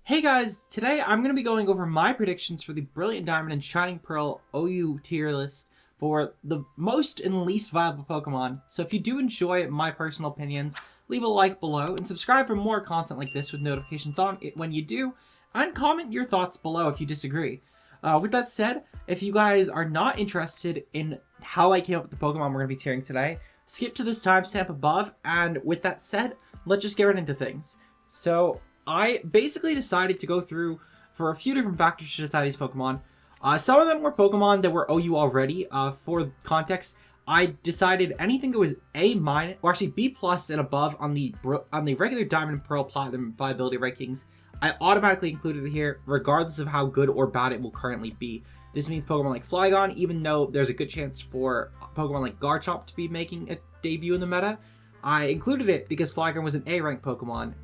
Hey guys, today I'm going to be going over my predictions for the Brilliant Diamond and Shining Pearl OU tier list for the most and least viable Pokemon. So if you do enjoy my personal opinions, leave a like below and subscribe for more content like this with notifications on it when you do, and comment your thoughts below if you disagree. With that said, if you guys are not interested in how I came up with the Pokemon we're going to be tiering today, skip to this timestamp above, and with that said, let's just get right into things. So I basically decided to go through for a few different factors to decide these Pokemon. Some of them were Pokemon that were OU already. For context, I decided anything that was A minus, or actually B plus and above on the regular Diamond and Pearl Platinum viability rankings, I automatically included it here, regardless of how good or bad it will currently be. This means Pokemon like Flygon, even though there's a good chance for Pokemon like Garchomp to be making a debut in the meta, I included it because Flygon was an A-ranked Pokemon.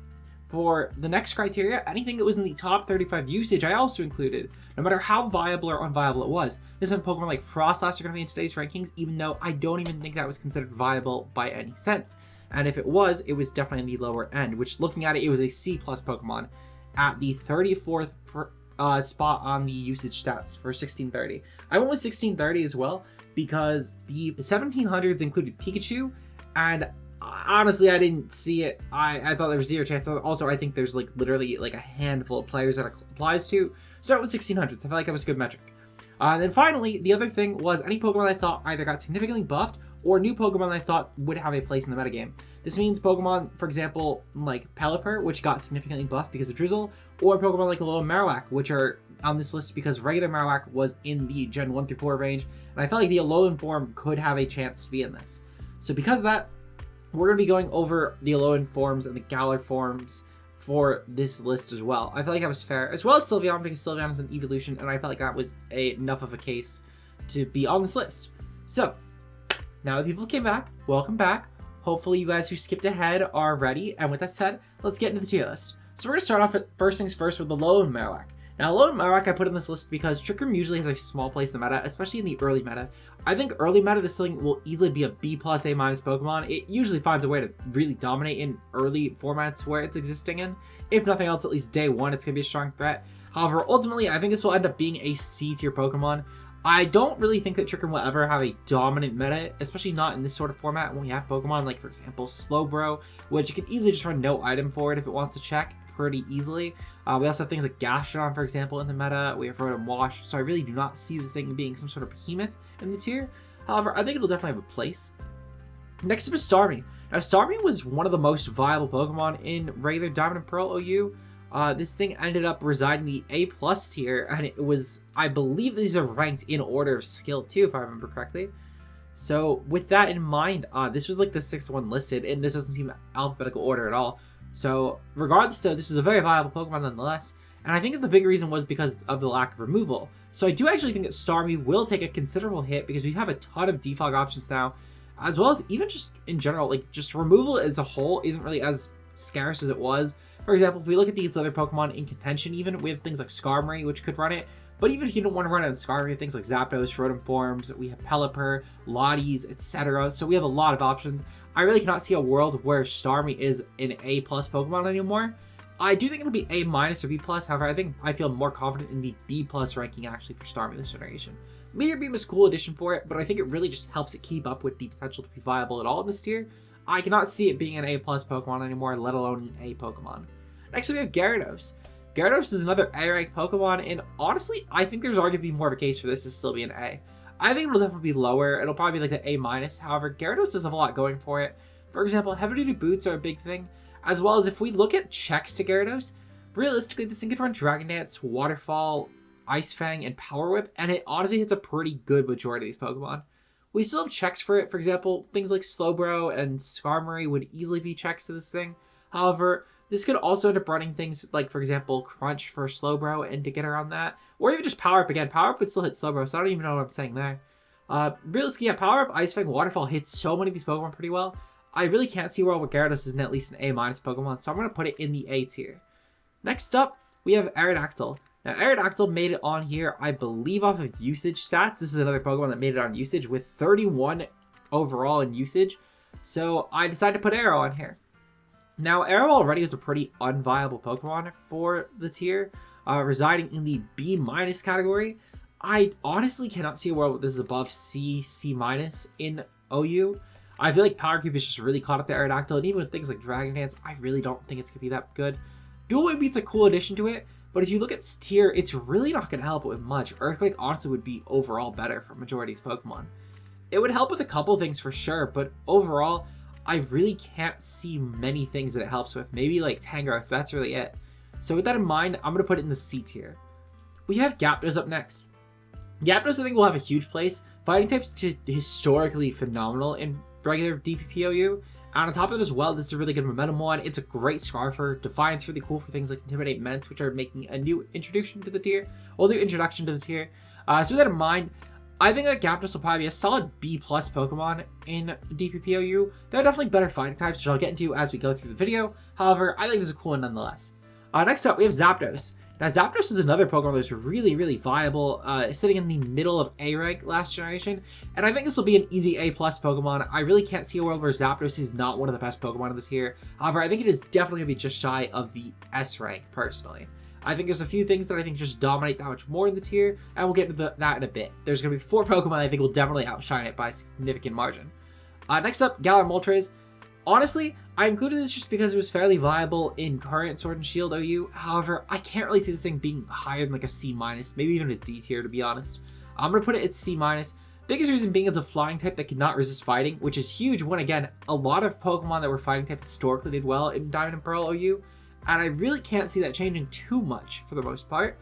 For the next criteria, anything that was in the top 35 usage, I also included, no matter how viable or unviable it was. This meant Pokemon like Frostlass are going to be in today's rankings, even though I don't even think that was considered viable by any sense. And if it was definitely in the lower end, which looking at it, it was a C plus Pokemon at the 34th spot on the usage stats for 1630. I went with 1630 as well because the 1700s included Pikachu, and honestly, I didn't see it. I thought there was zero chance. Also, I think there's literally a handful of players that it applies to. So it was 1600s. I felt like that was a good metric. And then finally, the other thing was any Pokemon I thought either got significantly buffed or new Pokemon I thought would have a place in the metagame. This means Pokemon, for example, like Pelipper, which got significantly buffed because of Drizzle, or Pokemon like Alolan Marowak, which are on this list because regular Marowak was in the Gen 1 through 4 range, and I felt like the Alolan form could have a chance to be in this. So because of that, we're going to be going over the Alolan forms and the Galar forms for this list as well. I felt like that was fair, as well as Sylveon, because Sylveon is an evolution, and I felt like that was enough of a case to be on this list. So, now that people came back, welcome back. Hopefully you guys who skipped ahead are ready, and with that said, let's get into the tier list. So we're going to start off at first things first with the Alolan Marowak. Now, Alolan Marowak I put in this list because Trick Room usually has a small place in the meta, especially in the early meta. I think early meta, this thing will easily be a B plus, A minus Pokemon. It usually finds a way to really dominate in early formats where it's existing in. If nothing else, at least day one, it's going to be a strong threat. However, ultimately, I think this will end up being a C tier Pokemon. I don't really think that Trick Room will ever have a dominant meta, especially not in this sort of format when we have Pokemon like, for example, Slowbro, which you can easily just run no item for it if it wants to check pretty easily. We also have things like Gastrodon, for example, in the meta. We have Rotom Wash, so I really do not see this thing being some sort of behemoth in the tier. However, I think it'll definitely have a place. Next up is Starmie. Now, Starmie was one of the most viable Pokemon in regular Diamond and Pearl OU. This thing ended up residing in the A plus tier, and it was, I believe these are ranked in order of skill too, if I remember correctly. So with that in mind, this was like the 6th one listed, and this doesn't seem alphabetical order at all. So regardless though, this was a very viable Pokemon nonetheless, and I think that the big reason was because of the lack of removal. So I do actually think that Starmie will take a considerable hit because we have a ton of defog options now, as well as even just in general, like just removal as a whole isn't really as scarce as it was. For example, if we look at these other Pokemon in contention even, we have things like Skarmory, which could run it. But even if you don't want to run it on Skarmory, we have things like Zapdos, Rotom Forms, we have Pelipper, Lotties, etc. So we have a lot of options. I really cannot see a world where Starmie is an A plus Pokemon anymore. I do think it'll be A minus or B plus. However, I feel more confident in the B plus ranking actually for Starmie this generation. Meteor Beam is a cool addition for it, but I think it really just helps it keep up with the potential to be viable at all in this tier. I cannot see it being an A plus Pokemon anymore, let alone an A Pokemon. Next we have Gyarados. Gyarados is another A-ranked Pokemon, and honestly, I think there's arguably more of a case for this to still be an A. I think it'll definitely be lower. It'll probably be like an A minus. However, Gyarados does have a lot going for it. For example, heavy-duty boots are a big thing, as well as if we look at checks to Gyarados, realistically, this thing could run Dragon Dance, Waterfall, Ice Fang, and Power Whip, and it honestly hits a pretty good majority of these Pokemon. We still have checks for it. For example, things like Slowbro and Skarmory would easily be checks to this thing. However, this could also end up running things like, for example, Crunch for Slowbro and to get around that. Or even just Power Up again. Power Up would still hit Slowbro, so I don't even know what I'm saying there. Realistically, yeah, Power Up, Ice Fang, Waterfall hits so many of these Pokemon pretty well. I really can't see a world where Gyarados isn't at least an A minus Pokemon, so I'm going to put it in the A tier. Next up, we have Aerodactyl. Now, Aerodactyl made it on here, I believe, off of usage stats. This is another Pokemon that made it on usage with 31 overall in usage. So I decided to put Aero on here. Now, Arrow already is a pretty unviable Pokemon for the tier, residing in the B- category. I honestly cannot see a world where this is above C, C- in OU. I feel like Power Cube is just really caught up to Aerodactyl, and even with things like Dragon Dance, I really don't think it's going to be that good. Dual Wing Beat's a cool addition to it, but if you look at this tier, it's really not going to help it with much. Earthquake honestly would be overall better for majority of these Pokemon. It would help with a couple things for sure, but overall, I really can't see many things that it helps with. Maybe like Tangrowth, that's really it. So with that in mind, I'm going to put it in the C tier. We have Gyarados up next. Gyarados, I think, will have a huge place. Fighting type's historically phenomenal in regular DPPOU. And on top of it as well, this is a really good momentum one. It's a great Scarfer. Defiance really cool for things like Intimidate, Ments, which are making a new introduction to the tier. So with that in mind, I think that Gyarados will probably be a solid B+ Pokemon in DPPOU. There are definitely better fighting types, which I'll get into as we go through the video. However, I think this is a cool one nonetheless. Next up, we have Zapdos. Now, Zapdos is another Pokemon that's really, really viable, sitting in the middle of A rank last generation, and I think this will be an easy A+ Pokemon. I really can't see a world where Zapdos is not one of the best Pokemon in the tier. However, I think it is definitely going to be just shy of the S rank, personally. I think there's a few things that I think just dominate that much more in the tier, and we'll get into that in a bit. There's going to be 4 Pokemon I think will definitely outshine it by a significant margin. Next up, Galar Moltres. Honestly, I included this just because it was fairly viable in current Sword and Shield OU. However, I can't really see this thing being higher than like a C-, maybe even a D tier, to be honest. I'm going to put it at C-. Biggest reason being it's a flying type that cannot resist fighting, which is huge when, again, a lot of Pokemon that were fighting type historically did well in Diamond and Pearl OU. And I really can't see that changing too much for the most part.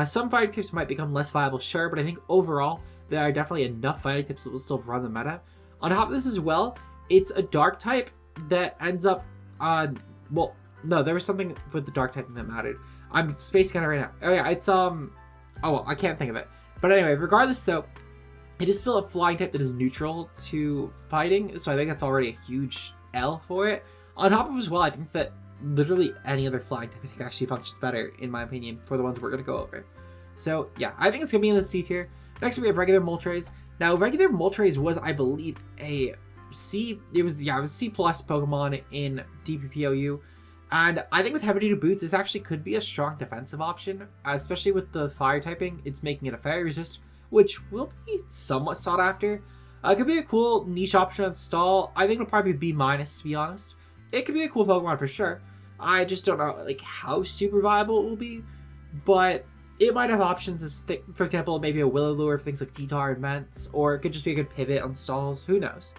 Some fighting types might become less viable, sure, but I think overall there are definitely enough fighting types that will still run the meta. On top of this as well, it's a dark type that ends up well, no, there was something with the dark typing that mattered. I'm spacing on it right now. Oh yeah, it's oh well, I can't think of it. But anyway, regardless though, it is still a flying type that is neutral to fighting, so I think that's already a huge L for it. On top of it as well, I think that literally any other flying type I think actually functions better, in my opinion, for the ones we're going to go over. So yeah, I think it's going to be in the C tier. Next we have regular Moltres. Now regular Moltres was, I believe, a C, it was C+ Pokemon in DPPOU, and I think with heavy duty boots, this actually could be a strong defensive option, especially with the fire typing. It's making it a fairy resist, which will be somewhat sought after. It could be a cool niche option on stall. I think it'll probably be B-, to be honest. It could be a cool Pokemon for sure. I just don't know like how super viable it will be, but it might have options as, for example, maybe a Willow Lure for things like T-Tar and Ments, or it could just be a good pivot on stalls. Who knows?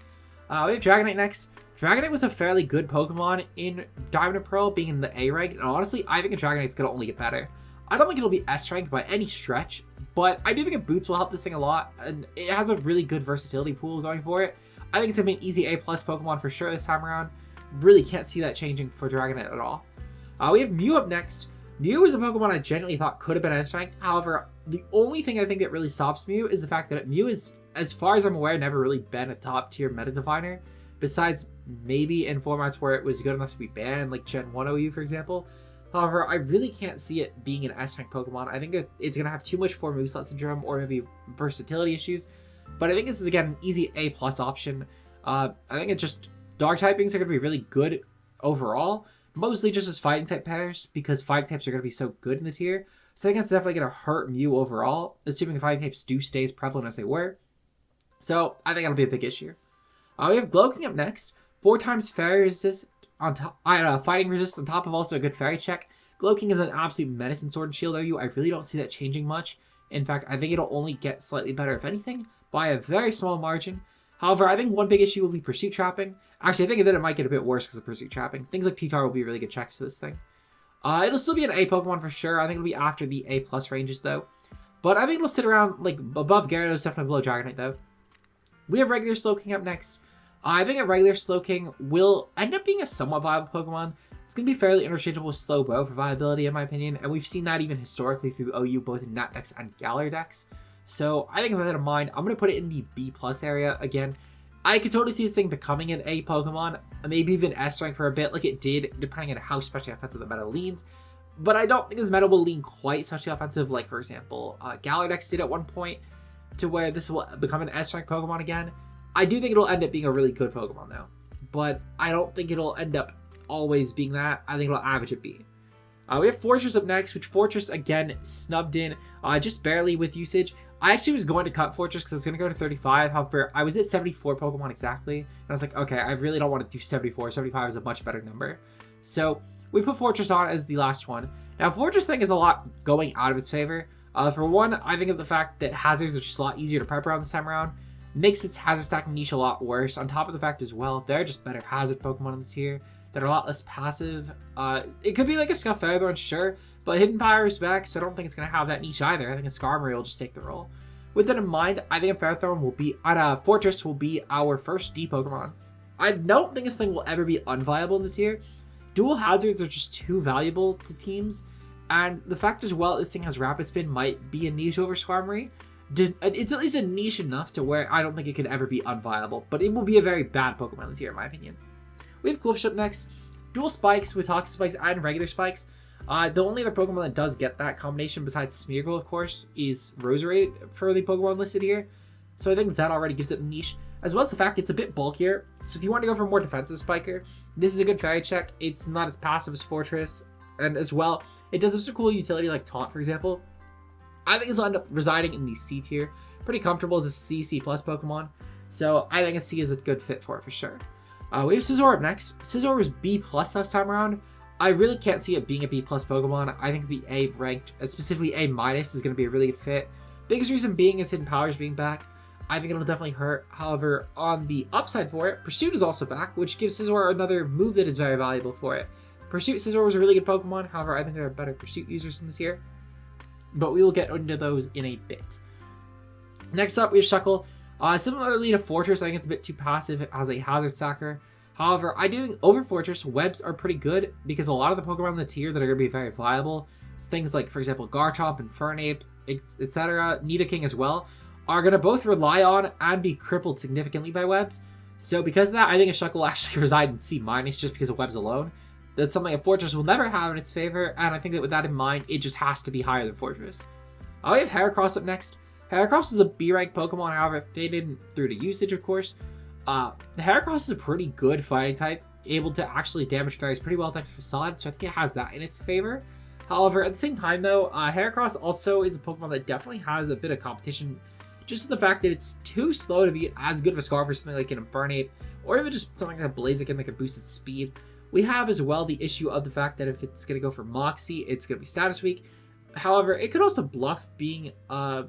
We have Dragonite next. Dragonite was a fairly good Pokemon in Diamond and Pearl, being in the A rank, and honestly, I think a Dragonite's going to only get better. I don't think it'll be S rank by any stretch, but I do think a Boots will help this thing a lot, and it has a really good versatility pool going for it. I think it's going to be an easy A+ Pokemon for sure this time around. Really can't see that changing for Dragonite at all. We have Mew up next. Mew is a Pokemon I genuinely thought could have been S ranked. However, the only thing I think that really stops Mew is the fact that Mew is, as far as I'm aware, never really been a top tier meta definer, besides maybe in formats where it was good enough to be banned, like Gen 1 OU, for example. However, I really can't see it being an S rank Pokemon. I think it's going to have too much 4 moveset syndrome or maybe versatility issues. But I think this is, again, an easy A+ option. I think it's just dark typings are going to be really good overall, mostly just as fighting type pairs, because fighting types are going to be so good in the tier. So I think that's definitely going to hurt Mew overall, assuming the fighting types do stay as prevalent as they were. So I think that'll be a big issue. We have Glowking up next. 4 times fairy resist on top, fighting resist on top of also a good fairy check. Glowking is an absolute menace in Sword and Shield OU. I really don't see that changing much. In fact, I think it'll only get slightly better, if anything, by a very small margin. However, I think one big issue will be Pursuit Trapping. Actually, I think that it might get a bit worse because of Pursuit Trapping. Things like T-Tar will be really good checks to this thing. It'll still be an A Pokemon for sure. I think it'll be after the A+ ranges, though. But I think it'll sit around, like, above Gyarados, definitely below Dragonite, though. We have regular Slowking up next. I think a regular Slowking will end up being a somewhat viable Pokemon. It's going to be fairly interchangeable with Slowbro for viability, in my opinion, and we've seen that even historically through OU, both in Nat decks and Galar decks. So I think with that in mind, I'm going to put it in the B+ area. Again, I could totally see this thing becoming an A Pokemon, maybe even S rank for a bit, like it did, depending on how especially offensive the meta leans. But I don't think this meta will lean quite such offensive, like, for example, Galar decks did at one point, to where this will become an S rank Pokemon again. I do think it'll end up being a really good Pokemon, though. But I don't think it'll end up always being that, I think it'll average a B. We have Fortress up next, which Fortress, again, snubbed in just barely with usage. I actually was going to cut Fortress because I was going to go to 35. However, I was at 74 Pokemon exactly. And I was like, okay, I really don't want to do 74. 75 is a much better number. So we put Fortress on as the last one. Now, Fortress thing is a lot going out of its favor. For one, I think of the fact that hazards are just a lot easier to prep around this time around. Makes its hazard stacking niche a lot worse. On top of the fact as well, they're just better hazard Pokemon in the tier that are a lot less passive. It could be like a Scuff Featherthorn, sure, but Hidden Power is back, so I don't think it's going to have that niche either. I think a Skarmory will just take the role. With that in mind, I think a Featherthorn will be, Fortress will be our first D Pokemon. I don't think this thing will ever be unviable in the tier. Dual hazards are just too valuable to teams, and the fact as well this thing has Rapid Spin might be a niche over Skarmory. It's at least a niche enough to where I don't think it could ever be unviable, but it will be a very bad Pokemon in the tier in my opinion. We have Coolfish up next. Dual Spikes with Toxic Spikes and regular Spikes. The only other Pokemon that does get that combination besides Smeargle, of course, is Roserade for the Pokemon listed here. So I think that already gives it a niche, as well as the fact it's a bit bulkier. So if you want to go for a more defensive Spiker, this is a good Fairy check. It's not as passive as Fortress, and as well, it does have some cool utility like Taunt, for example. I think it's will end up residing in the C tier. Pretty comfortable as a C plus Pokemon. So I think a C is a good fit for it for sure. We have Scizor up next. Scizor was B plus last time around. I really can't see it being a B plus Pokemon. I think the A ranked, specifically A minus, is going to be a really good fit. Biggest reason being is Hidden Powers being back. I think it'll definitely hurt. However, on the upside for it, Pursuit is also back, which gives Scizor another move that is very valuable for it. Pursuit Scizor was a really good Pokemon. However, I think there are better Pursuit users in this tier. But we will get into those in a bit. Next up, we have Shuckle. Similarly to Fortress, I think it's a bit too passive as a hazard stacker. However, I do think over Fortress, webs are pretty good because a lot of the Pokemon in the tier that are going to be very viable, things like, for example, Garchomp and Fernape, etc., Nidoking as well, are going to both rely on and be crippled significantly by webs. So because of that, I think a Shuckle will actually reside in C- just because of webs alone. That's something a Fortress will never have in its favor, and I think that with that in mind, it just has to be higher than Fortress. We have Heracross up next. Heracross is a B-rank Pokemon, however, faded through to usage, of course. The Heracross is a pretty good fighting type, able to actually damage fairies pretty well thanks to Facade, so I think it has that in its favor. However, at the same time though, Heracross also is a Pokemon that definitely has a bit of competition, just the fact that it's too slow to be as good of a Scarf or something like in a Burnape, or even just something like a Blaziken that can boost its speed. We have as well the issue of the fact that if it's going to go for Moxie, it's going to be status weak. However, it could also bluff being a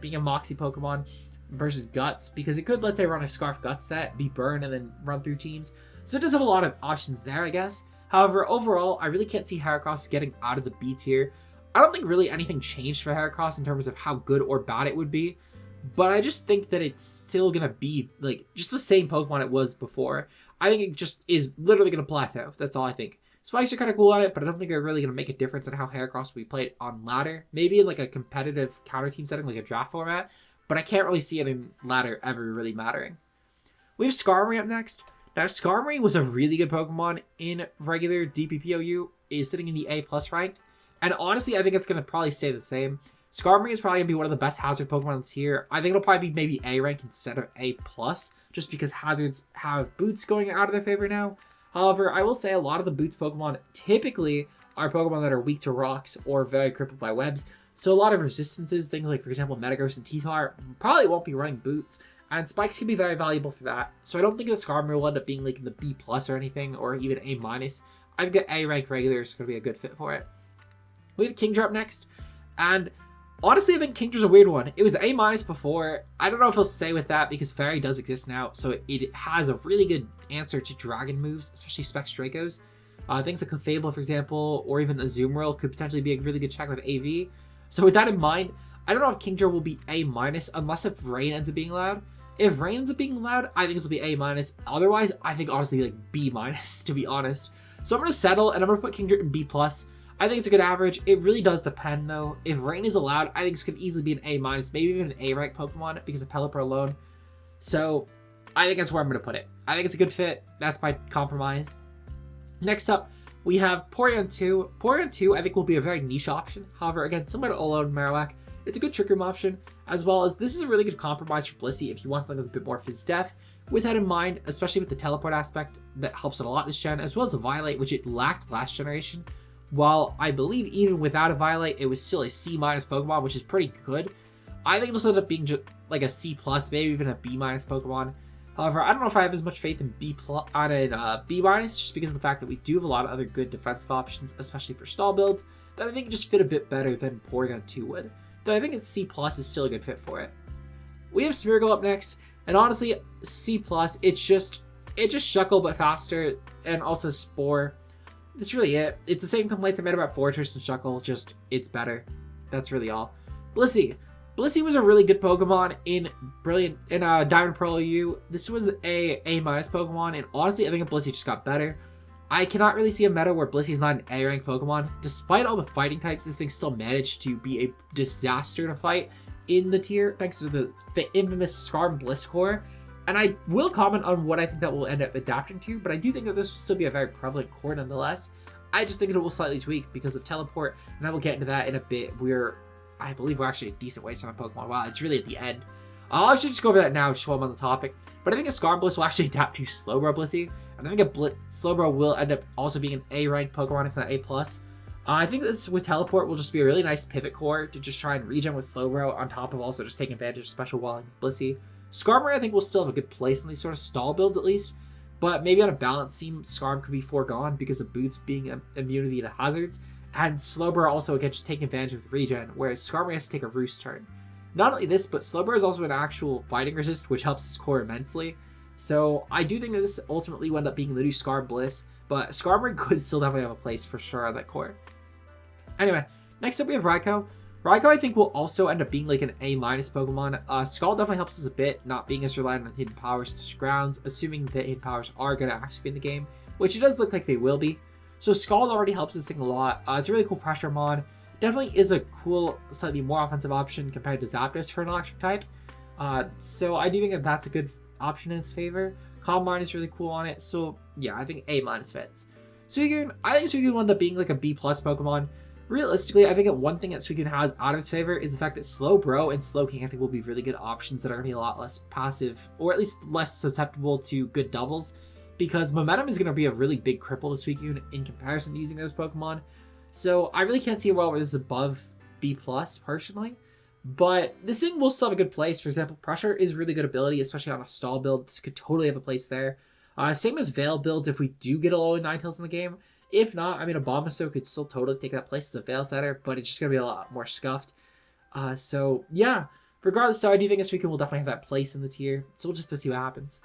Moxie Pokemon versus Guts, because it could, let's say, run a Scarf Guts set, be Burn, and then run through teams. So it does have a lot of options there, I guess. However, overall, I really can't see Heracross getting out of the B tier. I don't think really anything changed for Heracross in terms of how good or bad it would be, but I just think that it's still going to be like just the same Pokemon it was before. I think it just is literally going to plateau. That's all I think. Spikes are kind of cool on it, but I don't think they're really going to make a difference in how Heracross will be played on ladder. Maybe in like a competitive counter team setting, like a draft format, but I can't really see it in ladder ever really mattering. We have Skarmory up next. Now, Skarmory was a really good Pokemon in regular DPPOU, is sitting in the A plus rank, and honestly, I think it's going to probably stay the same. Skarmory is probably going to be one of the best hazard Pokemon in this tier. I think it'll probably be maybe A rank instead of A plus, just because hazards have boots going out of their favor now. However, I will say a lot of the boots Pokemon typically are Pokemon that are weak to rocks or very crippled by webs. So a lot of resistances, things like, for example, Metagross and T-Tar, probably won't be running boots. And Spikes can be very valuable for that. So I don't think the Skarmory will end up being like in the B plus or anything, or even A minus. I think the A rank regular is going to be a good fit for it. We have Kingdra up next. And honestly, I think Kingdra's a weird one. It was A minus before. I don't know if he'll stay with that because Fairy does exist now. So it has a really good answer to Dragon moves, especially Specs Dracos. Things like Clefable, for example, or even Azumarill could potentially be a really good check with AV. So with that in mind, I don't know if Kingdra will be A minus unless if Rain ends up being allowed. If Rain ends up being allowed, I think this will be A minus. Otherwise, I think honestly like B minus, to be honest. So I'm going to settle and I'm going to put Kingdra in B plus. I think it's a good average. It really does depend though. If Rain is allowed, I think this could easily be an A minus, maybe even an A rank Pokemon because of Pelipper alone. So I think that's where I'm going to put it. I think it's a good fit. That's my compromise. Next up, we have Porygon 2. Porygon 2, I think, will be a very niche option. However, again, similar to Olo and Marowak, it's a good trick room option, as well as this is a really good compromise for Blissey if you want something with a bit more phys def. With that in mind, especially with the teleport aspect, that helps it a lot this gen, as well as the Violate, which it lacked last generation. While I believe even without a Violate, it was still a C- Pokemon, which is pretty good. I think it'll end up being just like a C+, maybe even a B- Pokemon. However, I don't know if I have as much faith in B+, just because of the fact that we do have a lot of other good defensive options, especially for stall builds, that I think just fit a bit better than Porygon 2 would. Though I think it's C+ is still a good fit for it. We have Smeargle up next, and honestly, C+, it's just Shuckle but faster, and also Spore. That's really it. It's the same complaints I made about Fortress and Shuckle, just it's better. That's really all. Blissey. Blissey was a really good Pokemon in Diamond Pearl OU. This was a A- Pokemon, and honestly, I think Blissey just got better. I cannot really see a meta where Blissey is not an A-rank Pokemon. Despite all the fighting types, this thing still managed to be a disaster to fight in the tier, thanks to the infamous Scarm Bliss core. And I will comment on what I think that will end up adapting to, but I do think that this will still be a very prevalent core nonetheless. I just think it will slightly tweak because of Teleport, and I will get into that in a bit. I believe we're actually a decent waste on Pokemon. Wow, it's really at the end. I'll actually just go over that now just while I'm on the topic. But I think a Scarm Bliss will actually adapt to Slowbro Blissey. And I think Slowbro will end up also being an A-ranked Pokemon, if not A+. I think this with Teleport will just be a really nice pivot core to just try and regen with Slowbro on top of also just taking advantage of Special Walling with Blissey. Skarmory I think will still have a good place in these sort of stall builds at least. But maybe on a balance team, Skarm could be foregone because of Boots being immunity to hazards. And Slowbro also, again, just taking advantage of the regen, whereas Skarmory has to take a Roost turn. Not only this, but Slowbro is also an actual fighting resist, which helps his core immensely. So I do think that this ultimately will end up being the new Scarm Bliss, but Skarmory could still definitely have a place for sure on that core. Anyway, next up we have Raikou. Raikou I think will also end up being like an A- Pokemon. Scald definitely helps us a bit, not being as reliant on hidden powers to grounds, assuming that hidden powers are going to actually be in the game, which it does look like they will be. So Scald already helps this thing a lot. It's a really cool pressure mod. Definitely is a cool, slightly more offensive option compared to Zapdos for an electric type. So I do think that that's a good option in its favor. Calm Mind is really cool on it. So yeah, I think A- fits. Suicune, I think Suicune will end up being like a B+ Pokemon. Realistically, I think that one thing that Suicune has out of its favor is the fact that Slowbro and Slowking I think will be really good options that are going to be a lot less passive, or at least less susceptible to good doubles, because Momentum is going to be a really big cripple to Suicune in comparison to using those Pokemon. So I really can't see a world where this is above B+, personally. But this thing will still have a good place. For example, Pressure is really good ability, especially on a stall build. This could totally have a place there. Same as Veil builds if we do get a low Ninetales in the game. If not, I mean, a Abomasnow could still totally take that place as a Veil setter, but it's just going to be a lot more scuffed. So yeah, regardless though, I do think this weekend will definitely have that place in the tier. So we'll just have to see what happens.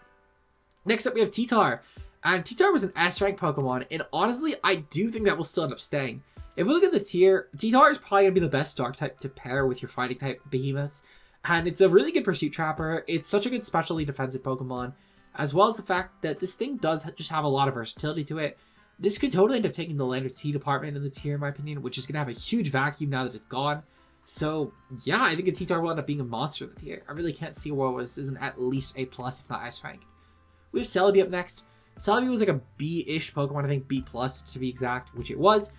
Next up, we have T-Tar. And T-Tar was an S-rank Pokemon, and honestly, I do think that will still end up staying. If we look at the tier, T-Tar is probably going to be the best Dark type to pair with your Fighting type Behemoths. And it's a really good Pursuit Trapper. It's such a good specialty defensive Pokemon, as well as the fact that this thing does just have a lot of versatility to it. This could totally end up taking the Lander T department in the tier, in my opinion, which is going to have a huge vacuum now that it's gone. So, yeah, I think a T-Tar will end up being a monster in the tier. I really can't see a world where this isn't at least A+, if not S-rank. We have Celebi up next. Celebi was like a B-ish Pokemon, I think B+ to be exact, which it was.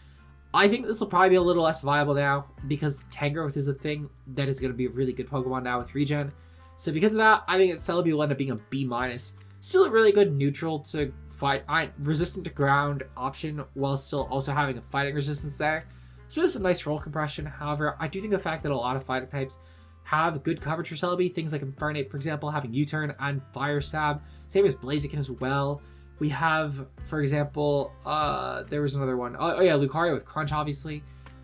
I think this will probably be a little less viable now because Tangrowth is a thing that is going to be a really good Pokemon now with regen. So because of that, I think that Celebi will end up being a B-. Still a really good neutral to fight, resistant to ground option while still also having a fighting resistance there. So it's a nice roll compression. However, I do think the fact that a lot of fighting types have good coverage for Celebi, things like Infernape, for example, having U-Turn and Fire Stab, same as Blaziken as well. We have, for example, there was another one. Oh yeah, Lucario with Crunch, obviously.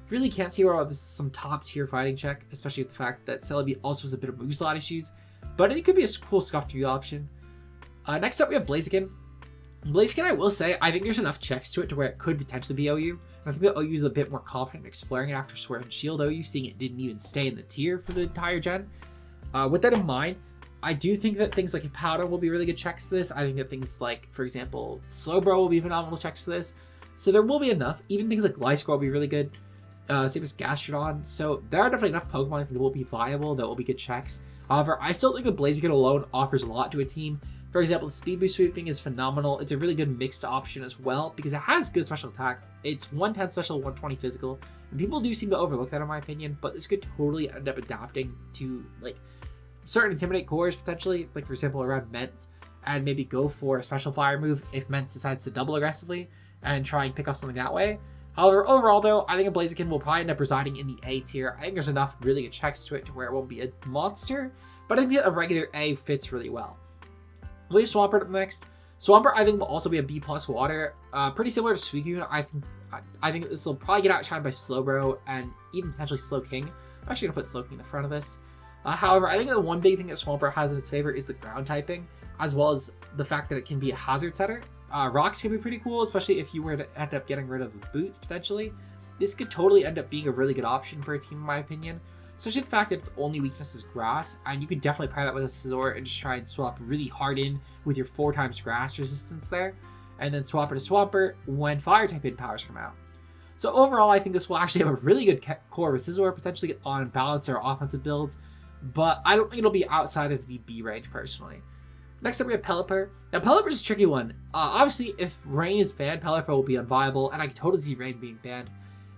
Really can't see where this is some top tier fighting check, especially with the fact that Celebi also has a bit of move slot issues. But it could be a cool scuff to option. Next up, we have Blaziken. Blaziken, I will say, I think there's enough checks to it to where it could potentially be OU. And I think that OU is a bit more confident in exploring it after Sword and Shield OU, seeing it didn't even stay in the tier for the entire gen. With that in mind, I do think that things like Hippowdon will be really good checks to this. I think that things like, for example, Slowbro will be phenomenal checks to this. So there will be enough. Even things like Gliscor will be really good. Same as Gastrodon. So there are definitely enough Pokemon I think that will be viable, that will be good checks. However, I still think that Blaziken alone offers a lot to a team. For example, the Speed Boost Sweeping is phenomenal. It's a really good mixed option as well because it has good special attack. It's 110 special, 120 physical. And people do seem to overlook that in my opinion, but this could totally end up adapting to like certain Intimidate cores potentially, like for example around Ments. and maybe go for a special fire move if Mence decides to double aggressively and try and pick up something that way. However, overall though, I think a Blaziken will probably end up residing in the A tier. I think there's enough really good checks to it to where it won't be a monster, but I think a regular A fits really well. We'll leave Swampert up next. Swampert, I think, will also be a B+ water. Pretty similar to Suicune. I think this will probably get outshined by Slowbro and even potentially Slowking. I'm actually going to put Slowking in the front of this. However, I think the one big thing that Swampert has in its favor is the ground typing, as well as the fact that it can be a hazard setter. Rocks can be pretty cool, especially if you were to end up getting rid of the boot, potentially. This could totally end up being a really good option for a team, in my opinion. Especially the fact that its only weakness is grass, and you could definitely pair that with a Scizor and just try and swap really hard in with your 4x grass resistance there, and then swap it to Swampert when fire type hidden powers come out. So overall, I think this will actually have a really good core with Scizor, potentially on balance or offensive builds, but I don't think it'll be outside of the B range personally. Next up, we have Pelipper. Now, Pelipper is a tricky one. Obviously, if Rain is banned, Pelipper will be unviable, and I can totally see Rain being banned.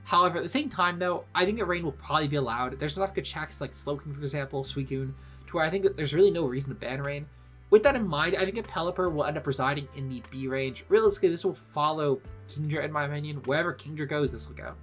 However, at the same time, though, I think that Rain will probably be allowed. There's enough good checks like Slowking, for example, Suicune, to where I think that there's really no reason to ban Rain. With that in mind, I think that Pelipper will end up residing in the B range. Realistically, this will follow Kingdra, in my opinion. Wherever Kingdra goes, this will go.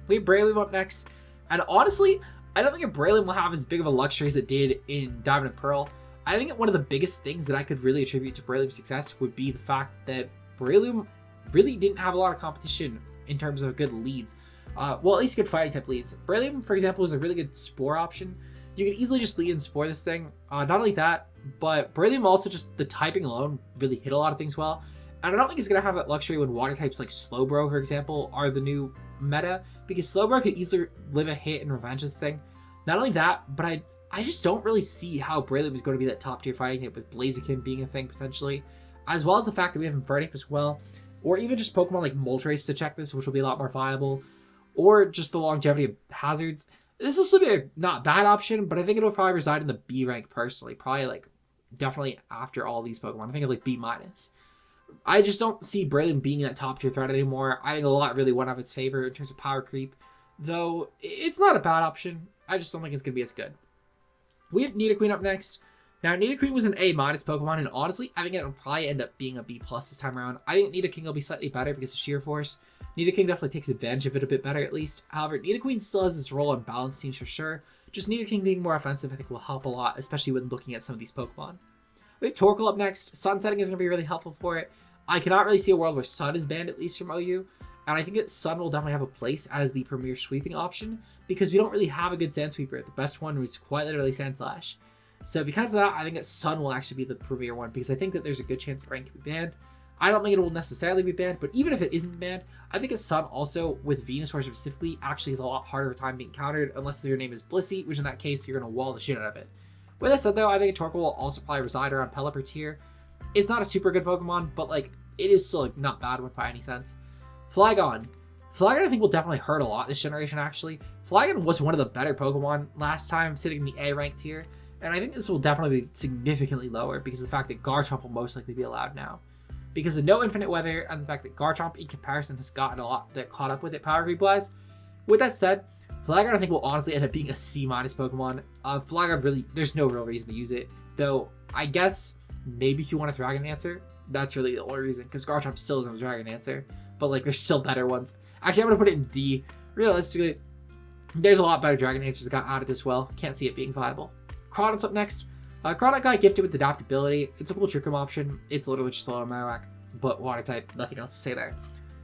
We have Breloom up next. And honestly, I don't think a Breloom will have as big of a luxury as it did in Diamond and Pearl. I think that one of the biggest things that I could really attribute to Breloom's success would be the fact that Breloom really didn't have a lot of competition in terms of good leads. Well, at least good fighting type leads. Breloom, for example, is a really good Spore option. You can easily just lead and Spore this thing. Not only that, but Breloom also just, the typing alone really hit a lot of things well. And I don't think it's going to have that luxury when water types like Slowbro, for example, are the new meta, because Slowbro could easily live a hit and revenge this thing. Not only that, but I just don't really see how Breloom is going to be that top tier fighting type with Blaziken being a thing potentially, as well as the fact that we have Infernape as well, or even just Pokemon like Moltres to check this, which will be a lot more viable, or just the longevity of hazards. This will still be a not bad option, but I think it'll probably reside in the B rank personally, probably like definitely after all these Pokemon. I think of like B-. I just don't see Breloom being that top tier threat anymore. I think a lot really went off its favor in terms of power creep, though it's not a bad option. I just don't think it's going to be as good. We have Nidoqueen up next. Now, Nidoqueen was an A- Pokemon, and honestly, I think it'll probably end up being a B+ this time around. I think Nidoking will be slightly better because of Sheer Force. Nidoking definitely takes advantage of it a bit better, at least. However, Nidoqueen still has its role on balance teams for sure. Just Nidoking being more offensive, I think, will help a lot, especially when looking at some of these Pokemon. We have Torkoal up next. Sun setting is going to be really helpful for it. I cannot really see a world where Sun is banned, at least from OU. And I think that Sun will definitely have a place as the premier sweeping option, because we don't really have a good Sand Sweeper. The best one was quite literally Sandslash. So because of that, I think that Sun will actually be the premier one, because I think that there's a good chance that Rain can be banned. I don't think it will necessarily be banned, but even if it isn't banned, I think a Sun also, with Venusaur specifically, actually is a lot harder of a time being countered, unless your name is Blissey, which in that case, you're going to wall the shit out of it. With that said, though, I think Torkoal will also probably reside around Pelipper tier. It's not a super good Pokemon, but like it is still like, not bad one by any sense. Flygon. Flygon, I think, will definitely hurt a lot this generation, actually. Flygon was one of the better Pokemon last time, sitting in the A rank tier, and I think this will definitely be significantly lower because of the fact that Garchomp will most likely be allowed now. Because of no Infinite Weather and the fact that Garchomp, in comparison, has gotten a lot that caught up with it power creep-wise. With that said, Flygon, I think, will honestly end up being a C- Pokemon. Flygon, really, there's no real reason to use it, though I guess maybe if you want a Dragon Dancer, that's really the only reason, because Garchomp still doesn't have a Dragon Dancer, but like there's still better ones. Actually, I'm going to put it in D. Realistically, there's a lot better Dragon Dancers that got added as well. Can't see it being viable. Crawdon's up next. Crawdon got gifted with adaptability. It's a cool Trick Room option. It's literally just slow on Marowak, but water type, nothing else to say there.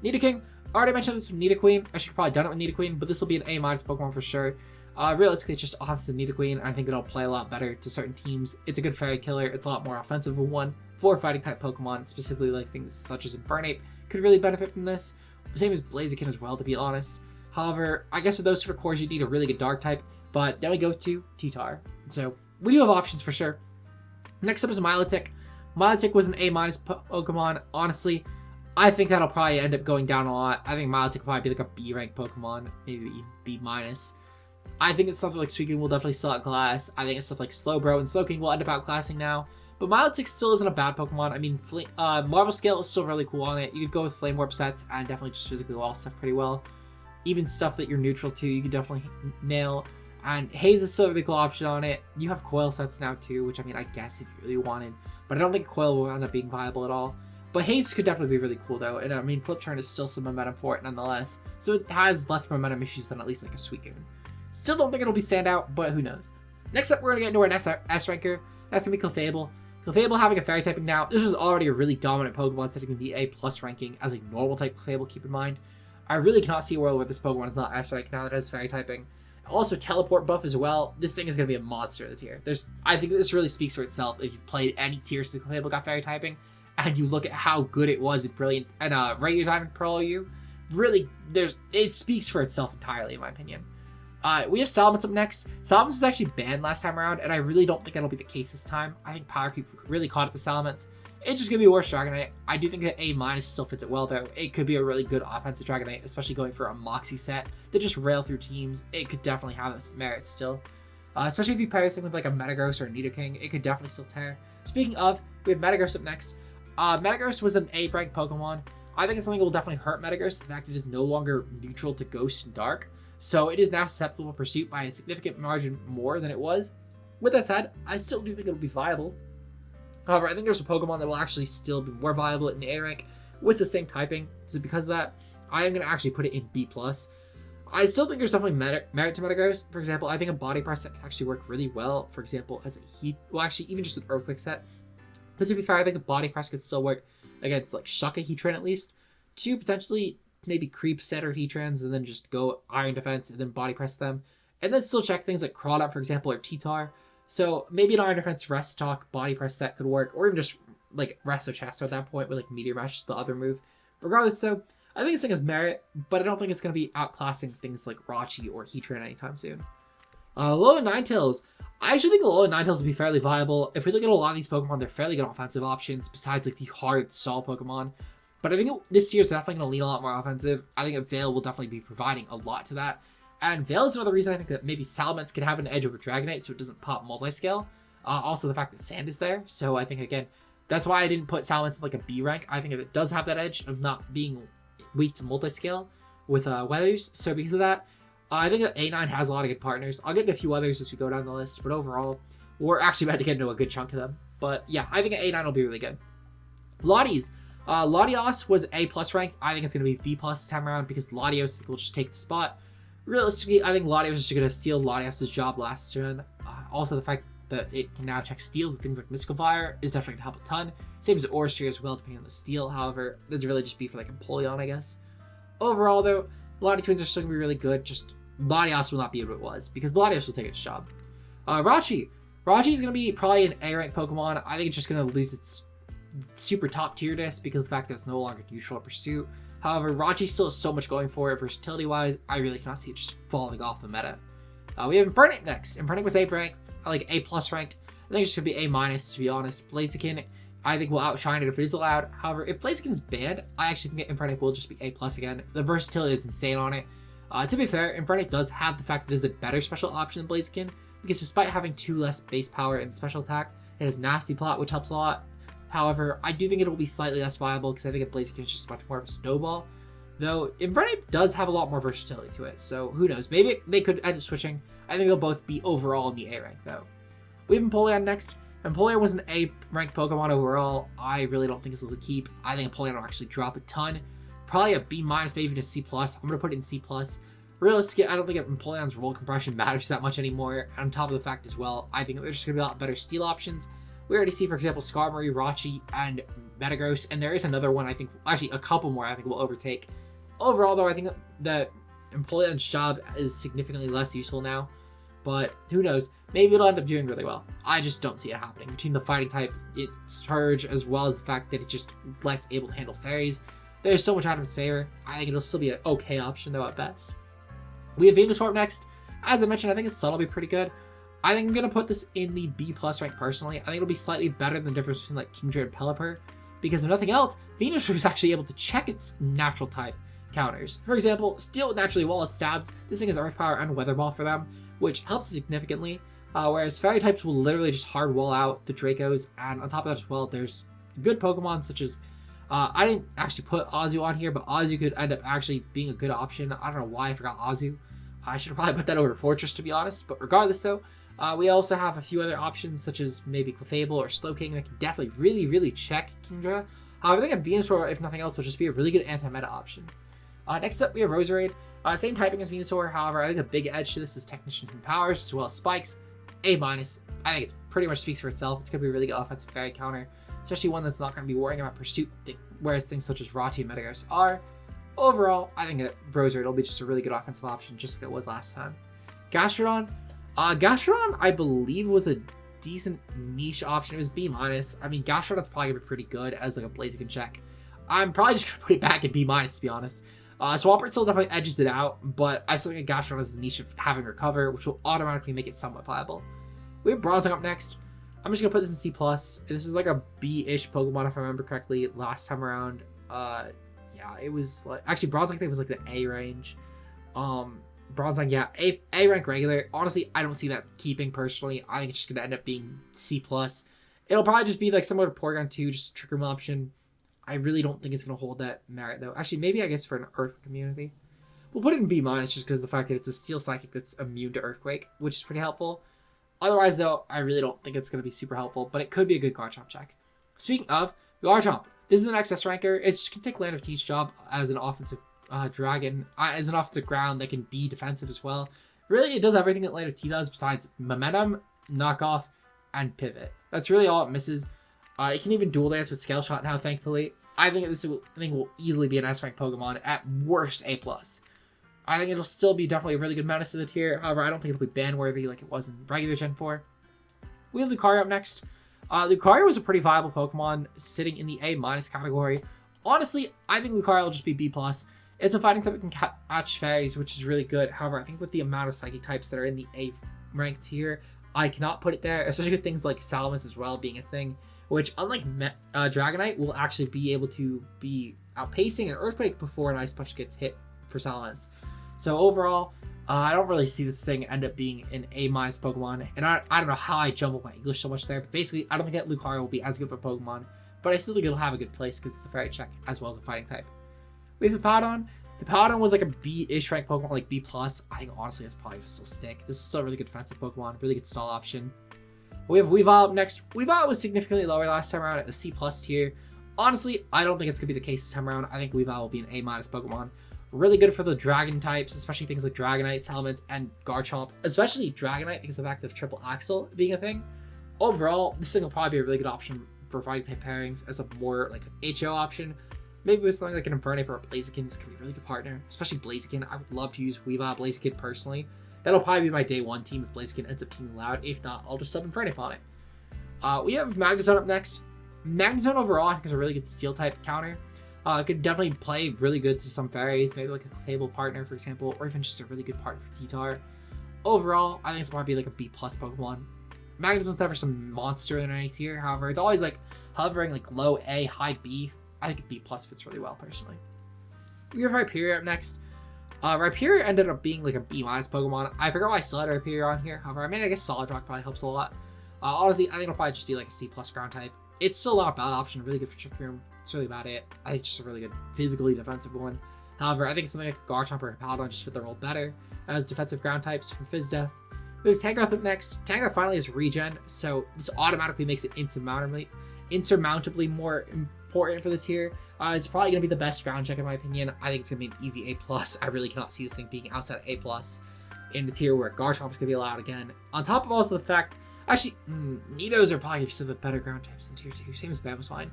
Nidoking, already mentioned this with Nidoqueen. I should have probably done it with Nidoqueen, but this will be an A- Pokemon for sure. Realistically, it's just offensive Nidoqueen. I think it'll play a lot better to certain teams. It's a good fairy killer. It's a lot more offensive of one for fighting type Pokemon, specifically like things such as Infernape could really benefit from this. Same as Blaziken as well, to be honest. However, I guess with those sort of cores, you need a really good Dark type. But then we go to T-Tar. So we do have options for sure. Next up is Milotic. Milotic was an A- Pokemon. Honestly, I think that'll probably end up going down a lot. I think Milotic will probably be like a B rank Pokemon, maybe even B-. I think it's stuff like Suicune will definitely still outclass. I think it's stuff like Slowbro and Slowking will end up outclassing now. But Milotic still isn't a bad Pokemon. I mean, Marvel Scale is still really cool on it. You could go with Flame Warp sets and definitely just physically wall stuff pretty well. Even stuff that you're neutral to, you can definitely nail. And Haze is still a really cool option on it. You have coil sets now too, which I mean, I guess if you really wanted, but I don't think coil will end up being viable at all. But Haze could definitely be really cool though, and I mean, Flip Turn is still some momentum for it nonetheless, so it has less momentum issues than at least like a Suicune. Still don't think it'll be standout, but who knows. Next up, we're gonna get into our next S ranker. That's gonna be Clefable. Clefable having a fairy typing now. This was already a really dominant Pokemon, setting the A+ ranking as a normal type Clefable, keep in mind. I really cannot see a world where this Pokemon is not S rank now that it has fairy typing. Also, teleport buff as well. This thing is going to be a monster of the tier. I think this really speaks for itself if you've played any tier since Clefable got fairy typing, and you look at how good it was in Brilliant and regular Diamond Pearl OU. Really, it speaks for itself entirely, in my opinion. We have Salamence up next. Salamence was actually banned last time around, and I really don't think that'll be the case this time. I think Power Creep really caught up with Salamence. It's just going to be worse Dragonite. I do think that A- still fits it well, though. It could be a really good offensive Dragonite, especially going for a Moxie set that just rail through teams. It could definitely have its merit still. Especially if you pair this thing with like a Metagross or a Nidoking, it could definitely still tear. Speaking of, we have Metagross up next. Metagross was an A-rank Pokemon. I think it's something that will definitely hurt Metagross, the fact it is no longer neutral to Ghost and Dark. So it is now susceptible to Pursuit by a significant margin more than it was. With that said, I still do think it'll be viable. However, I think there's a Pokemon that will actually still be more viable in the A rank with the same typing. So because of that, I am going to actually put it in B+. I still think there's definitely merit to Metagross. For example, I think a Body Press set can actually work really well. For example, as a Heat, well actually even just an Earthquake set. But to be fair, I think a Body Press could still work against like Shucka Heatran at least. To potentially maybe creep Standard Heatrans and then just go Iron Defense and then Body Press them. And then still check things like Crawdaunt, for example, or T-Tar. So maybe an Iron Defense Rest Talk Body Press set could work, or even just like Resto Chasto at that point with like Meteor Mash is the other move. Regardless though, I think this thing has merit, but I don't think it's going to be outclassing things like Rachi or Heatran anytime soon. Alolan Ninetales. I actually think Alolan Ninetales will be fairly viable. If we look at a lot of these Pokemon, they're fairly good offensive options besides like the hard stall Pokemon. But I think this year is definitely going to lean a lot more offensive. I think Veil will definitely be providing a lot to that. And Veil is another reason I think that maybe Salamence could have an edge over Dragonite so it doesn't pop multi-scale. Also the fact that Sand is there. So I think, again, that's why I didn't put Salamence in like a B rank. I think if it does have that edge of not being weak to multi-scale with Weathers. So because of that, I think that A9 has a lot of good partners. I'll get into a few others as we go down the list. But overall, we're actually about to get into a good chunk of them. But yeah, I think A9 will be really good. Latios. Latios was A+ ranked. I think it's going to be B+ this time around because Latios will just take the spot. Realistically, I think Latios is just going to steal Latios' job last gen. Also, the fact that it can now check steals with things like Mystical Fire is definitely going to help a ton. Same as Aura Sphere as well, depending on the steal. However, that'd really just be for like Empoleon, I guess. Overall, though, Latios twins are still going to be really good. Just Latios will not be what it was because Latios will take its job. Rachi. Rachi is going to be probably an A-rank Pokemon. I think it's just going to lose its super top tierness because of the fact that it's no longer neutral or Pursuit. However, Rachi still has so much going for it versatility-wise. I really cannot see it just falling off the meta. We have Infernape next. Infernape was A rank, like A+ ranked. I think it should be A-, to be honest. Blaziken, I think will outshine it if it is allowed. However, if Blaziken's banned, I actually think that Infernape will just be A+ again. The versatility is insane on it. To be fair, Infernape does have the fact that it is a better special option than Blaziken because despite having 2 less base power and special attack, it has Nasty Plot, which helps a lot. However, I do think it will be slightly less viable because I think Blaziken is just much more of a snowball. Though, Infernape does have a lot more versatility to it, so who knows. Maybe they could end up switching. I think they'll both be overall in the A rank, though. We have Empoleon next. Empoleon was an A-ranked Pokemon overall. I really don't think this will keep. I think Empoleon will actually drop a ton. Probably a B-, maybe even a C+. I'm going to put it in C+. Realistically, I don't think Empoleon's roll compression matters that much anymore. On top of the fact as well, I think there's just going to be a lot better steal options. We already see, for example, Skarmory, Rachi, and Metagross, and there is another one, I think, actually a couple more I think will overtake. Overall, though, I think that Empoleon's job is significantly less useful now, but who knows? Maybe it'll end up doing really well. I just don't see it happening. Between the fighting type, its Purge, as well as the fact that it's just less able to handle fairies, there's so much out of its favor. I think it'll still be an okay option, though, at best. We have Venusaur next. As I mentioned, I think its Sun will be pretty good. I think I'm going to put this in the B+ rank personally. I think it'll be slightly better than the difference between like Kingdra and Pelipper. Because if nothing else, Venusaur is actually able to check its natural type counters. For example, Steel naturally while it stabs, this thing is Earth Power and Weather Ball for them, which helps significantly. Whereas Fairy types will literally just hard wall out the Dracos. And on top of that as well, there's good Pokemon such as... I didn't actually put Azu on here, but Azu could end up actually being a good option. I don't know why I forgot Azu. I should probably put that over Fortress, to be honest. But regardless, though, we also have a few other options, such as maybe Clefable or Slowking, that can definitely really check Kingdra. However, I think a Venusaur, if nothing else, will just be a really good anti-meta option. Next up, we have Roserade. Same typing as Venusaur, however, I think a big edge to this is Technician and Powers, as well as Spikes. A-. I think it pretty much speaks for itself. It's going to be a really good offensive fairy counter, especially one that's not going to be worrying about Pursuit, whereas things such as Rachi and Metagross are. Overall, I think that Roserade will be just a really good offensive option, just like it was last time. Gastrodon. Gastrodon, I believe, was a decent niche option. It was B-. I mean, Gastrodon's probably going to be pretty good as like a Blaziken check. I'm probably just going to put it back in B-, to be honest. Swampert still definitely edges it out, but I still think Gastrodon has the niche of having Recover, which will automatically make it somewhat viable. We have Bronzong up next. I'm just going to put this in C+. This was like a B-ish Pokemon, if I remember correctly, last time around. Yeah, it was like... Actually, Bronzong, I think, was like the A range. Bronzong, yeah, A rank regular. Honestly, I don't see that keeping, personally. I think it's just going to end up being C+. It'll probably just be like similar to Porygon 2, just a trick room option. I really don't think it's going to hold that merit, though. Actually, maybe I guess for an Earthquake community. We'll put it in B- just because of the fact that it's a Steel Psychic that's immune to Earthquake, which is pretty helpful. Otherwise, though, I really don't think it's going to be super helpful, but it could be a good Garchomp check. Speaking of, Garchomp. This is an XS ranker. It can take Land of Teach job as an offensive dragon, as an offensive ground that can be defensive as well. Really, it does everything that Land of Teach does besides Momentum, Knockoff, and Pivot. That's really all it misses. It can even dual dance with Scale Shot now, thankfully. I think this will easily be an S-rank Pokemon, at worst A+. I think it'll still be definitely a really good menace to the tier. However, I don't think it'll be ban-worthy like it was in regular Gen 4. We have Lucario up next. Lucario was a pretty viable Pokemon, sitting in the A- category. Honestly, I think Lucario will just be B+. It's a fighting type that can catch fairies, which is really good. However, I think with the amount of Psychic types that are in the A-rank tier, I cannot put it there, especially with things like Salamence as well being a thing, which, unlike Dragonite, will actually be able to be outpacing an Earthquake before an Ice Punch gets hit for Salamence. So overall, I don't really see this thing end up being an A- Pokemon, and I don't know how I jumbled my English so much there, but basically, I don't think that Lucario will be as good of a Pokemon, but I still think it'll have a good place because it's a fairy check as well as a fighting type. We have Hippowdon. Hippowdon was like a B-ish rank Pokemon, like B+. I think honestly it's probably just still stick. This is still a really good defensive Pokemon, really good stall option. We have Weavile up next. Weavile was significantly lower last time around at the C+ tier. Honestly, I don't think it's going to be the case this time around. I think Weavile will be an A- Pokemon. Really good for the dragon types, especially things like Dragonite, Salamence, and Garchomp. Especially Dragonite because of the fact of Triple Axle being a thing. Overall, this thing will probably be a really good option for fighting type pairings as a more like HO option. Maybe with something like an Infernape or a Blaziken, this could be a really good partner. Especially Blaziken. I would love to use Weavile Blaziken personally. That'll probably be my day one team if Blaziken ends up being allowed. If not, I'll just sub Infernape on it. We have Magnezone up next. Magnezone overall, I think, is a really good steel type counter. It could definitely play really good to some fairies, maybe like a Clefable partner, for example, or even just a really good partner for T-Tar. Overall, I think this might be like a B+ Pokemon. Magnezone's never some monster in any tier, however, it's always like hovering like low A, high B. I think a B+ fits really well, personally. We have Rhyperior up next. Rhyperior ended up being like a B- Pokemon. I forgot why I still had Rhyperior on here. However, I mean, I guess Solid Rock probably helps a lot. Honestly, I think it'll probably just be like a C+ ground type. It's still not a bad option. Really good for Trick Room. That's really about it. I think it's just a really good physically defensive one. However, I think something like Garchomp or Hippowdon just fit the role better as defensive ground types from Fizdef. We have Tangrowth up next. Tangrowth finally has regen, so this automatically makes it insurmountably more important for this tier. It's probably going to be the best ground check in my opinion. I think it's going to be an easy A+. I really cannot see this thing being outside of A+ in the tier where Garchomp is going to be allowed again. On top of also the fact, actually, Nidos are probably some of the better ground types in tier 2. Same as Babaswine.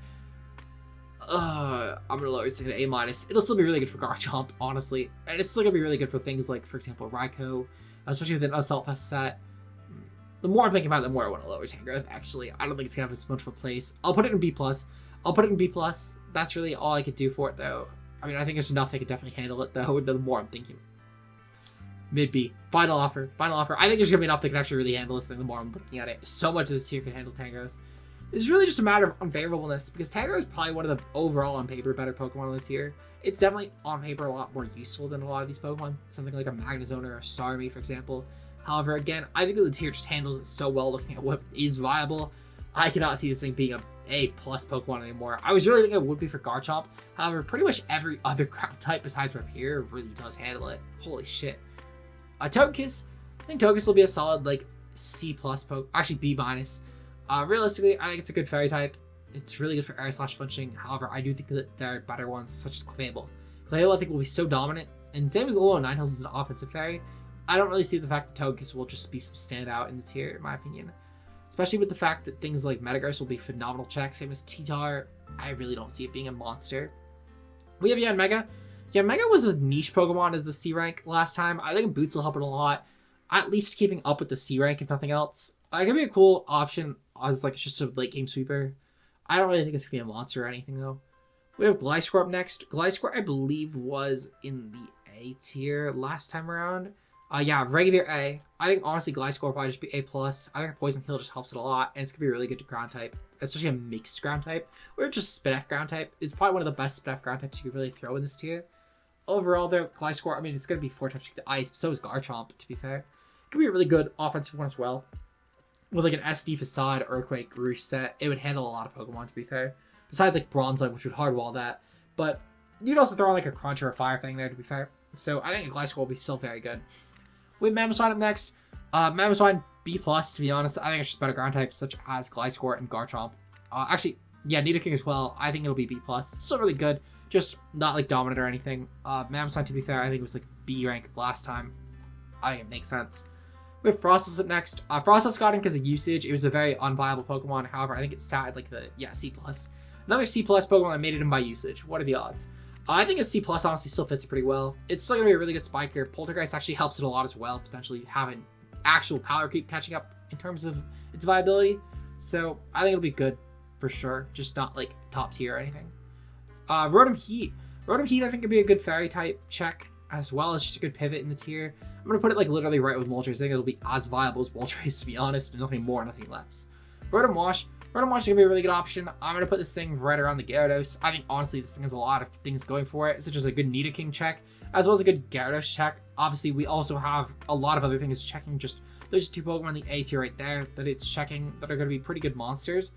I'm going to lower this thing to A-. It'll still be really good for Garchomp, honestly. And it's still going to be really good for things like, for example, Raikou, especially with an Assault Vest set. The more I'm thinking about it, the more I want to lower Tangrowth, actually. I don't think it's going to have as much of a place. I'll put it in B+. That's really all I could do for it, though. I mean, I think there's enough they could definitely handle it, though, the more I'm thinking. Mid-B. Final offer. I think there's going to be enough that can actually really handle this thing the more I'm looking at it. So much of this tier can handle Tangrowth. It's really just a matter of unfavorableness, because Tangrowth is probably one of the overall on paper better Pokemon on this tier. It's definitely on paper a lot more useful than a lot of these Pokemon. Something like a Magnezone or a Starmie, for example. However, again, I think that the tier just handles it so well looking at what is viable. I cannot see this thing being a A+ Pokemon anymore. I was really thinking it would be for Garchomp. However, pretty much every other ground type besides Rhyperior really does handle it. Holy shit. Togekiss, I think Togekiss will be a solid like C plus actually B minus. Realistically, I think it's a good fairy type. It's really good for air slash flinching. However, I do think that there are better ones such as Clayable. Clayable I think will be so dominant, and same as Alolan Ninetales is an offensive fairy. I don't really see the fact that Togekiss will just be some standout in the tier, in my opinion. Especially with the fact that things like Metagross will be phenomenal check, same as T-Tar. I really don't see it being a monster. We have Yanmega. Yanmega was a niche Pokemon as the C rank last time. I think Boots will help it a lot. At least keeping up with the C rank, if nothing else. It could be a cool option as like just a late game sweeper. I don't really think it's going to be a monster or anything though. We have Gliscor up next. Gliscor, I believe, was in the A tier last time around. Yeah, regular A. I think honestly Gliscor will probably just be A+. I think Poison Heal just helps it a lot, and it's going to be really good to ground type, especially a mixed ground type, or just Spin-F ground type. It's probably one of the best Spin-F ground types you could really throw in this tier. Overall, though, Gliscor, I mean, it's going to be 4 types to Ice, but so is Garchomp, to be fair. It could be a really good offensive one as well. With like an SD Facade, Earthquake, Rouge set, it would handle a lot of Pokemon, to be fair. Besides like Bronzong, which would hardwall that. But you'd also throw on like a Crunch or a Fire thing there, to be fair. So I think Gliscor will be still very good. We have Mamoswine up next. Mamoswine B+, to be honest. I think it's just better ground types such as Gliscor and Garchomp. Actually, yeah, Nidoking as well. I think it'll be B+. It's still really good. Just not like dominant or anything. Mamoswine, to be fair, I think it was like B rank last time. I think it makes sense. We have Frostless up next. Frostless got in because of usage. It was a very unviable Pokemon. However, I think it sat at like the, C+. Another C+ Pokemon that made it in by usage. What are the odds? I think a C+ honestly still fits pretty well. It's still going to be a really good spiker. Poltergeist actually helps it a lot as well, potentially having actual power creep catching up in terms of its viability. So I think it'll be good for sure, just not like top tier or anything. Rotom Heat. Rotom Heat I think could be a good fairy type check, as well as just a good pivot in the tier. I'm going to put it like literally right with Moltres. I think it'll be as viable as Moltres, to be honest, and nothing more, nothing less. Rotom Wash. Rotom Wash is going to be a really good option. I'm going to put this thing right around the Gyarados. I think, honestly, this thing has a lot of things going for it, such as a good Nidoking check, as well as a good Gyarados check. Obviously, we also have a lot of other things checking. Just those 2 Pokemon in the A tier right there that it's checking that are going to be pretty good monsters.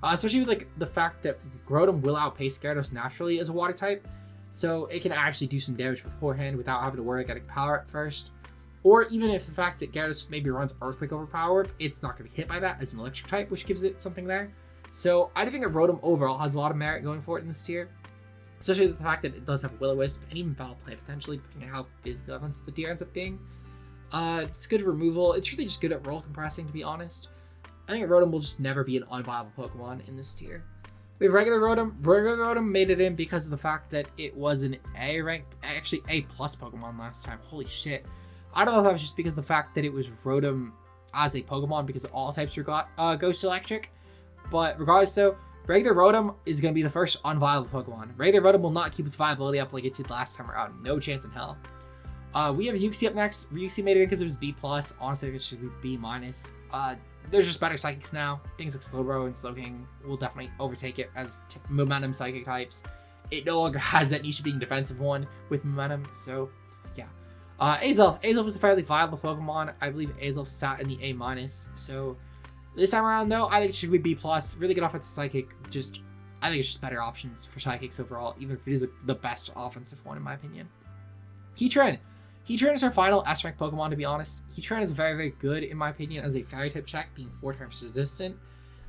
Especially with like the fact that Rotom will outpace Gyarados naturally as a water type. So it can actually do some damage beforehand without having to worry about getting power at first. Or even if the fact that Gyarados maybe runs Earthquake over Power, it's not going to be hit by that as an electric type, which gives it something there. So I do think that Rotom overall has a lot of merit going for it in this tier. Especially the fact that it does have Will-O-Wisp and even Battle Play potentially, depending on how physically advanced the tier ends up being. It's good removal. It's really just good at roll compressing, to be honest. I think Rotom will just never be an unviable Pokemon in this tier. We have regular Rotom. Regular Rotom made it in because of the fact that it was an A rank, actually A+ Pokemon last time. Holy shit. I don't know if that was just because of the fact that it was Rotom as a Pokemon because all types forgot Ghost Electric. But regardless though, regular Rotom is going to be the first unviable Pokemon. Regular Rotom will not keep its viability up like it did last time around. No chance in hell. We have Uxie up next. Uxie made it in because it was B+. Honestly, it should be B-. There's just better Psychics now. Things like Slowbro and Slowking will definitely overtake it as momentum Psychic types. It no longer has that niche of being defensive one with momentum, so yeah. Azelf. Azelf was a fairly viable Pokemon. I believe Azelf sat in the A-. So this time around, though, I think it should be B+. Really good offensive Psychic. I think it's just better options for Psychics overall, even if it is the best offensive one, in my opinion. Heatran. Heatran is our final S-rank Pokemon, to be honest. Heatran is very, very good, in my opinion, as a Fairy type check, being 4 times resistant.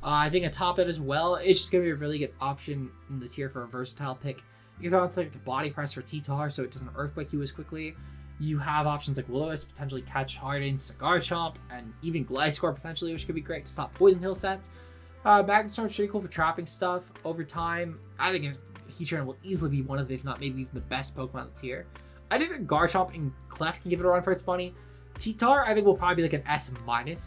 I think atop it as well, it's just going to be a really good option in the tier for a versatile pick. You can throw on like a Body Press or T-Tar so it doesn't Earthquake you as quickly. You have options like Will-O-Wisp, potentially catch Harden, Garchomp, and even Gliscor potentially, which could be great to stop Poison Hill sets. Magnetstorm's pretty cool for trapping stuff over time. I think Heatran will easily be one of, if not maybe even the best Pokemon in the tier. I think that Garchomp and Clef can give it a run for its money. T-Tar, I think, will probably be like an S-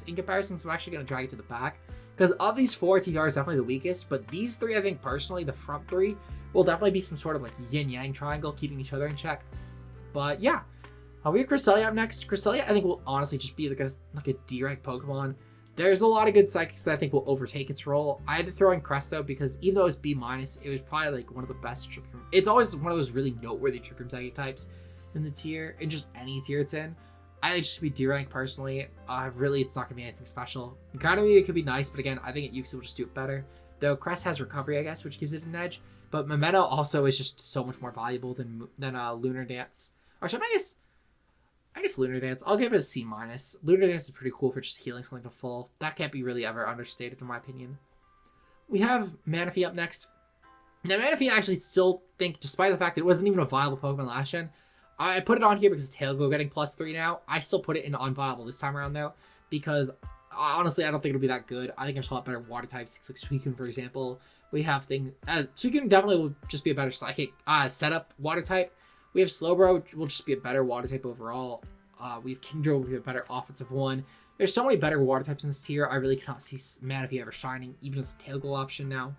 in comparison, so I'm actually going to drag it to the back. Because of these 4, T-Tar is definitely the weakest, but these 3, I think, personally, the front 3, will definitely be some sort of like yin-yang triangle, keeping each other in check. But yeah, we have Cresselia up next. Cresselia, I think, will honestly just be like a D-rank Pokemon. There's a lot of good Psychics that I think will overtake its role. I had to throw in Crest, though, because even though it was B-, it was probably like one of the best Trick Room. It's always one of those really noteworthy Trick Room Psychic types in the tier, in just any tier it's in. I think it should be D-rank personally. Really, it's not going to be anything special. Academy, it could be nice, but again, I think Uxie will just do it better. Though Crest has Recovery, I guess, which gives it an edge. But Memento also is just so much more valuable than Lunar Dance. Or should I guess? I guess Lunar Dance. I'll give it a C minus. Lunar Dance is pretty cool for just healing something to full. That can't be really ever understated in my opinion. We have Manaphy up next. Now Manaphy I actually still think, despite the fact that it wasn't even a viable Pokemon last gen, I put it on here because Tailglow getting +3 now. I still put it in unviable this time around though, because honestly I don't think it'll be that good. I think there's a lot better water types, things like Suicune for example. We have things, Suicune definitely will just be a better psychic setup water type. We have Slowbro, will just be a better water type overall. We have Kingdra, will be a better offensive one. There's so many better water types in this tier. I really cannot see Manaphy ever shining, even as a Tailglow option now.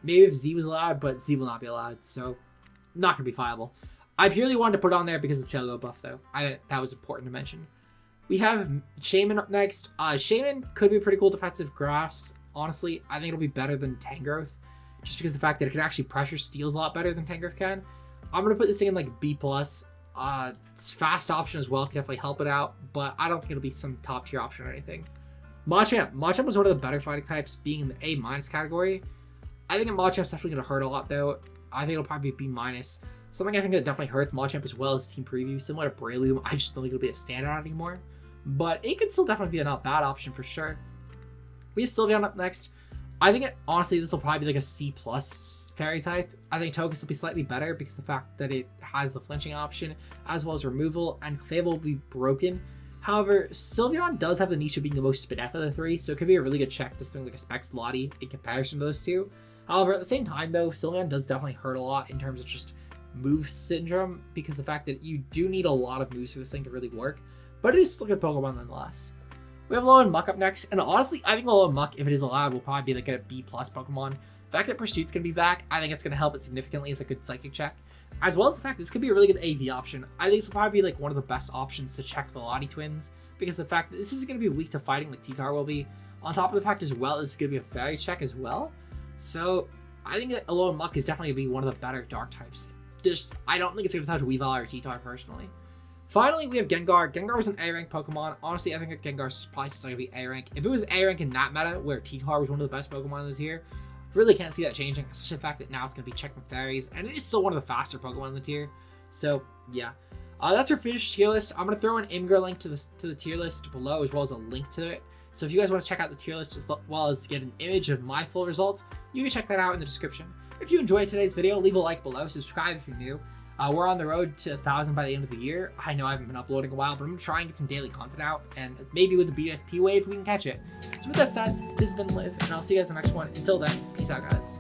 Maybe if Z was allowed, but Z will not be allowed, so not going to be viable. I purely wanted to put it on there because of the Tailglow buff, though. That was important to mention. We have Shaman up next. Shaman could be a pretty cool defensive grass. Honestly, I think it'll be better than Tangrowth, just because of the fact that it can actually pressure steals a lot better than Tangrowth can. I'm going to put this thing in like B+. It's fast option as well, can definitely help it out, but I don't think it'll be some top tier option or anything. Machamp. Machamp was one of the better fighting types, being in the A- category. I think Machamp's definitely going to hurt a lot though. I think it'll probably be B-. Something I think that definitely hurts Machamp as well as Team Preview, similar to Breloom. I just don't think it'll be a standout anymore, but it could still definitely be a not bad option for sure. We have Sylveon up next. I think honestly this will probably be like a C+ fairy type. I think Togekiss will be slightly better because of the fact that it has the flinching option as well as removal, and Clefable will be broken. However, Sylveon does have the niche of being the most Spadef of the three, so it could be a really good check to something like a Specs Lottie in comparison to those two. However, at the same time though, Sylveon does definitely hurt a lot in terms of just move syndrome, because of the fact that you do need a lot of moves for this thing to really work, but it is still a good Pokemon nonetheless. We have Alolan Muck up next, and honestly, I think Alolan Muck, if it is allowed, will probably be like a B+ Pokemon. The fact that Pursuit's going to be back, I think it's going to help it significantly as a good Psychic check, as well as the fact this could be a really good AV option. I think this will probably be like one of the best options to check the Lottie twins, because of the fact that this isn't going to be weak to fighting like T-Tar will be, on top of the fact as well, it's going to be a fairy check as well. So I think that Alolan Muck is definitely going to be one of the better dark types. I don't think it's going to touch Weavile or T-Tar personally. Finally, we have Gengar. Gengar was an A-rank Pokemon. Honestly, I think that Gengar's probably still going to be A-rank. If it was A-rank in that meta, where T-Tar was one of the best Pokemon this year, really can't see that changing, especially the fact that now it's going to be checked with fairies, and it is still one of the faster Pokemon in the tier. So, yeah. That's our finished tier list. I'm going to throw an Imgur link to the tier list below, as well as a link to it. So if you guys want to check out the tier list, as well as get an image of my full results, you can check that out in the description. If you enjoyed today's video, leave a like below, subscribe if you're new. We're on the road to 1,000 by the end of the year. I know I haven't been uploading a while, but I'm going to try and get some daily content out, and maybe with the BSP wave, we can catch it. So with that said, this has been Liv, and I'll see you guys in the next one. Until then, peace out, guys.